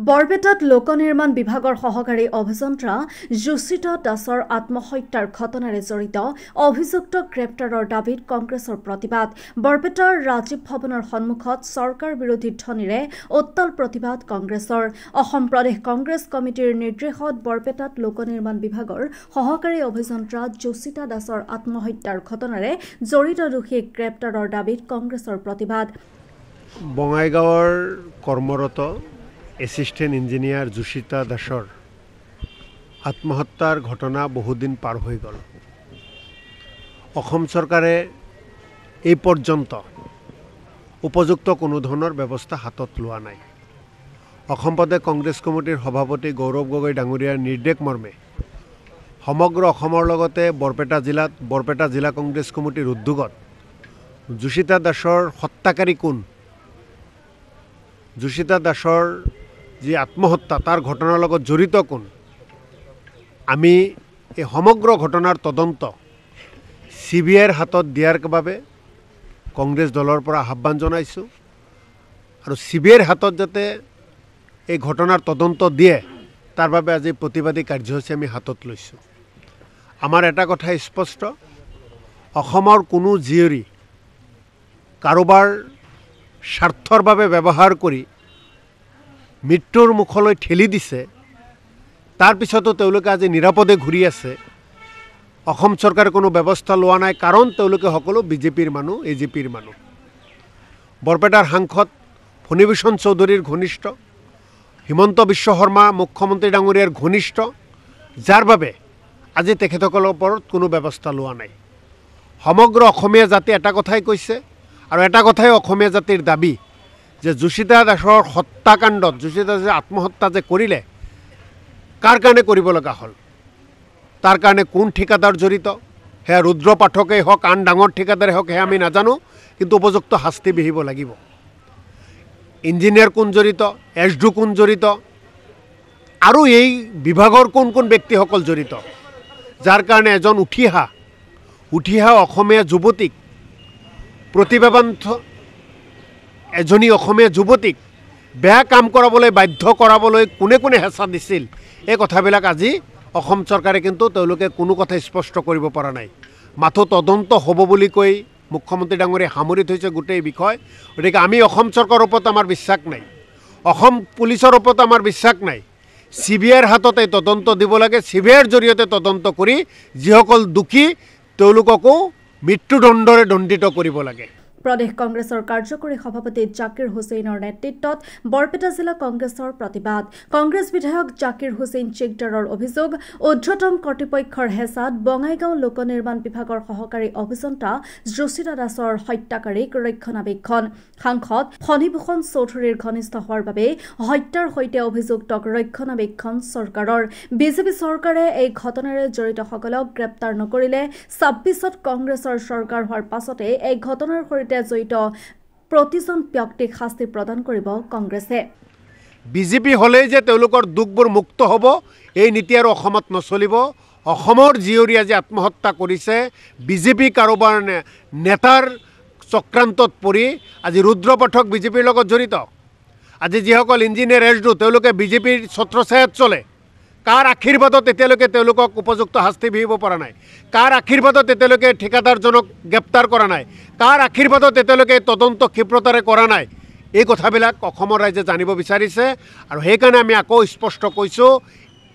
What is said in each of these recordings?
বৰপেটাত লোক নিৰ্মাণ বিভাগৰ সহকাৰী অভিযন্ত্ৰা যোশিতা দাসৰ আত্মহত্যাৰ ঘটনাৰে জড়িত অভিযুক্ত গ্ৰেপ্তাৰৰ দাবীত কংগ্ৰেছৰ প্ৰতিবাদ। বৰপেটাৰ ৰাজীৱ ভৱনৰ সন্মুখত চৰকাৰ বিৰোধী ধ্বনিৰে উত্তাল প্ৰতিবাদ কংগ্ৰেছৰ। অসম প্ৰদেশ কংগ্ৰেছ কমিটিৰ নিৰ্দেশত বৰপেটাত লোক নিৰ্মাণ বিভাগৰ সহকাৰী অভিযন্ত্ৰা যোশিতা দাসৰ আত্মহত্যাৰ ঘটনাৰে জড়িত দোষীক গ্ৰেপ্তাৰৰ দাবীত কংগ্ৰেছৰ প্ৰতিবাদ। বঙাইগাঁৱৰ কৰ্মৰত এছিষ্টেণ্ট ইঞ্জিনিয়াৰ যোশিতা দাসৰ আত্মহত্যাৰ ঘটনা বহুদিন পাৰ হৈ গ'ল। অসম চৰকাৰে এই পৰ্যন্ত উপযুক্ত কোনো ধৰণৰ ব্যৱস্থা হাতত লোৱা নাই। অসম প্ৰদেশ কংগ্ৰেছ কমিটিৰ সভাপতি গৌৰৱ গগৈ ডাঙৰীয়াৰ নিৰ্দেশ মৰ্মে সমগ্ৰ অসমৰ লগতে বৰপেটা জিলা কংগ্ৰেছ কমিটিৰ উদ্যোগত যোশিতা দাসৰ হত্যাকাৰী কোন, যোশিতা দাসৰ যি আত্মহত্যা তাৰ ঘটনাৰ লগত জড়িত কোন, আমি এই সমগ্ৰ ঘটনাৰ তদন্ত CBIৰ হাতত দিয়াৰ বাবে কংগ্ৰেছ দলৰ পৰা আহ্বান জনাইছোঁ আৰু CBIৰ হাতত যাতে এই ঘটনাৰ তদন্ত দিয়ে তাৰ বাবে আজি প্ৰতিবাদী কাৰ্যসূচী আমি হাতত লৈছোঁ। আমাৰ এটা কথা স্পষ্ট, অসমৰ কোনো জীয়ৰী কাৰোবাৰ স্বাৰ্থৰ বাবে ব্যৱহাৰ কৰি মৃত্যুৰ মুখলৈ ঠেলি দিছে, তাৰ পিছতো তেওঁলোকে আজি নিৰাপদে ঘূৰি আছে। অসম চৰকাৰে কোনো ব্যৱস্থা লোৱা নাই, কাৰণ তেওঁলোকে সকলো বিজেপিৰ মানুহ, AJPৰ মানুহ। বৰপেটাৰ সাংসদ ফণীভূষণ চৌধুৰীৰ ঘনিষ্ঠ, হিমন্ত বিশ্ব শৰ্মা মুখ্যমন্ত্ৰী ডাঙৰীয়াৰ ঘনিষ্ঠ, যাৰ বাবে আজি তেখেতসকলৰ ওপৰত কোনো ব্যৱস্থা লোৱা নাই। সমগ্ৰ অসমীয়া জাতি এটা কথাই কৈছে আৰু এটা কথাই অসমীয়া জাতিৰ দাবী যে যোশিতা দাসৰ হত্যাকাণ্ডত, যোশিতা দাসে আত্মহত্যা যে কৰিলে, কাৰ কাৰণে কৰিব লগা হ'ল, তাৰ কাৰণে কোন ঠিকাদাৰ জড়িত, সেয়া ৰুদ্ৰ পাঠকেই হওক, আন ডাঙৰ ঠিকাদাৰেই হওক, সেয়া আমি নাজানো, কিন্তু উপযুক্ত শাস্তি বিহিব লাগিব। ইঞ্জিনিয়াৰ কোন জড়িত, SDO কোন জড়িত, আৰু এই বিভাগৰ কোন কোন ব্যক্তিসকল জড়িত, যাৰ কাৰণে এজন উঠি অহা অসমীয়া যুৱতীক, প্ৰতিভাৱান এজনী অসমীয়া যুৱতীক বেয়া কাম কৰাবলৈ বাধ্য কৰাবলৈ কোনে কোনে হেঁচা দিছিল, এই কথাবিলাক আজি অসম চৰকাৰে কিন্তু তেওঁলোকে কোনো কথা স্পষ্ট কৰিব পৰা নাই। মাথো তদন্ত হ'ব বুলি কৈ মুখ্যমন্ত্ৰী ডাঙৰীয়াই সামৰি থৈছে গোটেই বিষয়। গতিকে আমি অসম চৰকাৰৰ ওপৰত আমাৰ বিশ্বাস নাই, অসম পুলিচৰ ওপৰত আমাৰ বিশ্বাস নাই। CBIৰ হাতত এই তদন্ত দিব লাগে, CBIৰ জৰিয়তে তদন্ত কৰি যিসকল দোষী তেওঁলোককো মৃত্যুদণ্ডৰে দণ্ডিত কৰিব লাগে। প্ৰদেশ কংগ্ৰেছৰ কাৰ্যকৰী সভাপতি জাকিৰ হুছেইনৰ নেতৃত্বত বৰপেটা জিলা কংগ্ৰেছৰ প্ৰতিবাদ। কংগ্ৰেছ বিধায়ক জাকিৰ হুছেইন চিকদাৰৰ অভিযোগ, ঊৰ্ধ্বতন কৰ্তৃপক্ষৰ হেঁচাত বঙাইগাঁও লোক নিৰ্মাণ বিভাগৰ সহকাৰী অভিযন্তা যোশিতা দাসৰ হত্যাকাৰীক ৰক্ষণাবেক্ষণ। সাংসদ ফণীভূষণ চৌধুৰীৰ ঘনিষ্ঠ হোৱাৰ বাবে হত্যাৰ সৈতে অভিযুক্তক ৰক্ষণাবেক্ষণ চৰকাৰৰ। বিজেপি চৰকাৰে এই ঘটনাৰে জড়িতসকলক গ্ৰেপ্তাৰ নকৰিলে 26ত কংগ্ৰেছৰ চৰকাৰ হোৱাৰ পাছতে এই ঘটনাৰ সৈতে জড়িত প্ৰতিজন ব্যক্তিক শাস্তি প্ৰদান কৰিব কংগ্ৰেছে। বিজেপি হ'লেই যে তেওঁলোকৰ দুখবোৰ মুক্ত হ'ব, এই নীতি আৰু অসমত নচলিব। অসমৰ জীয়ৰী আজি আত্মহত্যা কৰিছে বিজেপি কাৰোবাৰ নেতাৰ চক্ৰান্তত পৰি। আজি ৰুদ্ৰ পাঠক বিজেপিৰ লগত জড়িত, আজি যিসকল ইঞ্জিনিয়াৰ SDO তেওঁলোকে বিজেপিৰ ছত্ৰছায়াত চলে। কাৰ আশীৰ্বাদত এতিয়ালৈকে তেওঁলোকক উপযুক্ত শাস্তি বিহিব পৰা নাই, কাৰ আশীৰ্বাদত এতিয়ালৈকে ঠিকাদাৰজনক গ্ৰেপ্তাৰ কৰা নাই, কাৰ আশীৰ্বাদত এতিয়ালৈকে তদন্ত ক্ষিপ্ৰতাৰে কৰা নাই, এই কথাবিলাক অসমৰ ৰাইজে জানিব বিচাৰিছে। আৰু সেইকাৰণে আমি আকৌ স্পষ্ট কৈছোঁ,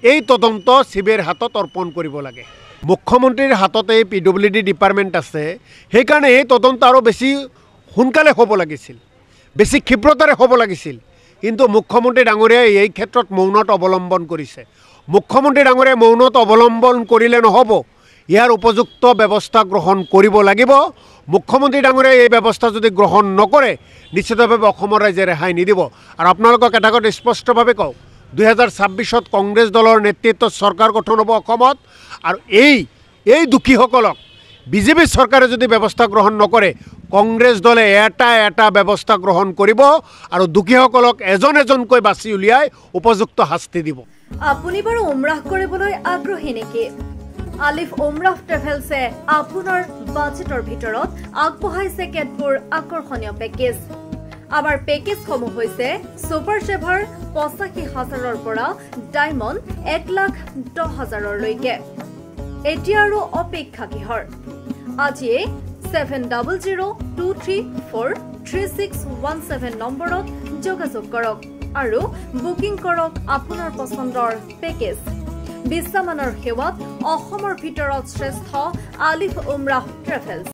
এই তদন্ত CBIৰ হাতত অৰ্পণ কৰিব লাগে। মুখ্যমন্ত্ৰীৰ হাততে এই PWD ডিপাৰ্টমেণ্ট আছে, সেইকাৰণে এই তদন্ত আৰু বেছি সোনকালে হ'ব লাগিছিল, বেছি ক্ষিপ্ৰতাৰে হ'ব লাগিছিল। কিন্তু মুখ্যমন্ত্ৰী ডাঙৰীয়াই এই ক্ষেত্ৰত মৌনত অৱলম্বন কৰিছে। মুখ্যমন্ত্ৰী ডাঙৰীয়াই মৌনত অৱলম্বন কৰিলে নহ'ব, ইয়াৰ উপযুক্ত ব্যৱস্থা গ্ৰহণ কৰিব লাগিব। মুখ্যমন্ত্ৰী ডাঙৰীয়াই এই ব্যৱস্থা যদি গ্ৰহণ নকৰে, নিশ্চিতভাৱে অসমৰ ৰাইজে ৰেহাই নিদিব। আৰু আপোনালোকক এটা কথা স্পষ্টভাৱে কওঁ, 2026ত কংগ্ৰেছ দলৰ নেতৃত্বত চৰকাৰ গঠন হ'ব অসমত। আৰু এই দোষীসকলক বিজেপি চৰকাৰে যদি ব্যৱস্থা গ্ৰহণ নকৰে, কংগ্ৰেছ দলে এটা ব্যৱস্থা গ্ৰহণ কৰিব আৰু দোষীসকলক এজন এজনকৈ বাছি উলিয়াই উপযুক্ত শাস্তি দিব। আপুনি বাৰু উমৰাহ কৰিবলৈ আগ্ৰহী নেকি? আলিফ উমৰাহ ট্ৰেভেলছে আপোনাৰ বাজেটৰ ভিতৰত আগবঢ়াইছে কেতবোৰ আকৰ্ষণীয় পেকেজ। আমাৰ পেকেজসমূহ হৈছে সুপাৰ সেভাৰ ৮৫,০০০ৰ পৰা ডায়মণ্ড ১,১০,০০০লৈকে। এতিয়া আৰু অপেক্ষা কিহৰ? আজিয়ে 7002343617 নম্বৰত যোগাযোগ কৰক আৰু বুকিং কৰক আপোনাৰ পছন্দৰ পেকেজ। বিশ্বমানৰ সেৱাত অসমৰ ভিতৰত শ্ৰেষ্ঠ আলিফ উমৰাহ ট্ৰেভেলছ।